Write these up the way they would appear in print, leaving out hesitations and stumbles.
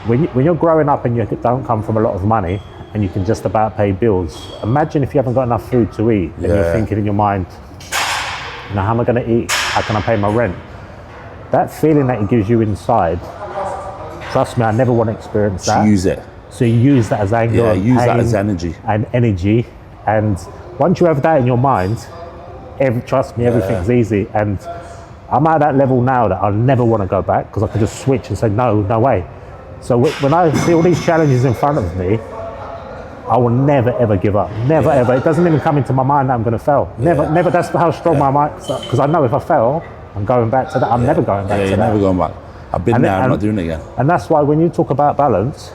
when you're growing up and you don't come from a lot of money and you can just about pay bills, imagine if you haven't got enough food to eat and you're thinking in your mind, how am I going to eat? How can I pay my rent? That feeling that it gives you inside, trust me, I never want to experience that. Use it. So you use that as anger, Yeah, use that as energy. And once you have that in your mind, trust me, everything's easy. And I'm at that level now that I'll never want to go back because I can just switch and say, no way. So when I see all these challenges in front of me, I will never ever give up. Never ever. It doesn't even come into my mind that I'm going to fail. Never. That's how strong my mind is. Because I know if I fail, I'm going back to that. I'm never going back to that. Never going back. I've been there. I'm not doing it again. And that's why when you talk about balance,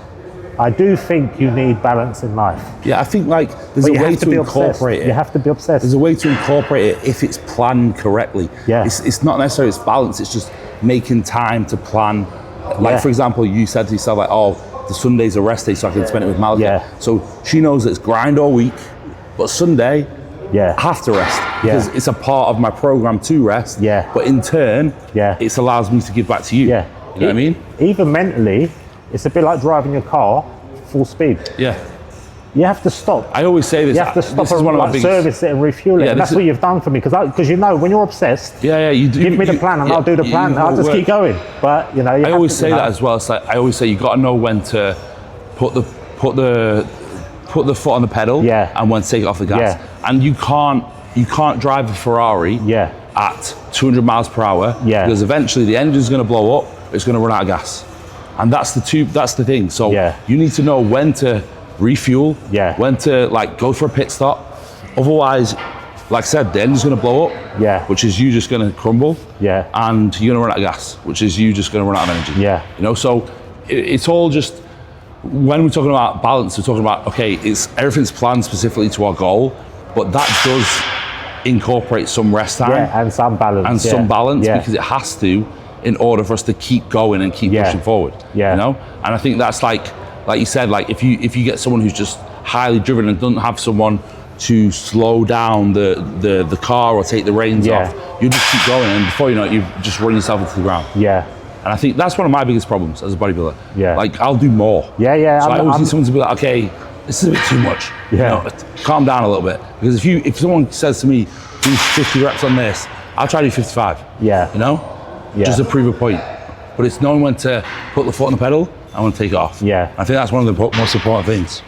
I do think you need balance in life. Yeah, I think like there's a way to incorporate it. You have to be obsessed. There's a way to incorporate it if it's planned correctly. Yeah. It's not necessarily it's balance. It's just making time to plan. Like for example, you said to yourself like, oh, the Sunday's a rest day, so I can spend it with Malika. Yeah. So she knows that it's grind all week, but Sunday, I have to rest because it's a part of my program to rest. Yeah. But in turn, it allows me to give back to you. Yeah. You know what I mean? Even mentally, it's a bit like driving your car full speed. Yeah. You have to stop. I always say this. You have to stop and service it and refuel it. And that's what you've done for me because when you're obsessed, you do, give me the plan and I'll do the plan. I'll just keep going. But I always say that as well. It's like I always say you got to know when to put the foot on the pedal and when to take it off the gas. And you can't drive a Ferrari at 200 miles per hour because eventually the engine's going to blow up. It's going to run out of gas, and that's the thing. So you need to know when to refuel, when to like go for a pit stop. Otherwise, like I said, the engine's going to blow up, which is you just going to crumble, and you're going to run out of gas, which is you just going to run out of energy. You know, so it's all just when we're talking about balance, we're talking about everything's planned specifically to our goal, but that does incorporate some rest time and some balance, because it has to in order for us to keep going and keep pushing forward. You know, and I think that's like you said, like if you get someone who's just highly driven and doesn't have someone to slow down the car or take the reins off, you just keep going, and before you know it, you just run yourself into the ground. And I think that's one of my biggest problems as a bodybuilder. Like I'll do more. So I always need someone to be like, okay, this is a bit too much. You know, calm down a little bit. Because if someone says to me, do 50 reps on this, I'll try to do 55. You know? Just to prove a point. But it's knowing when to put the foot on the pedal and when to take it off. I think that's one of the most important things.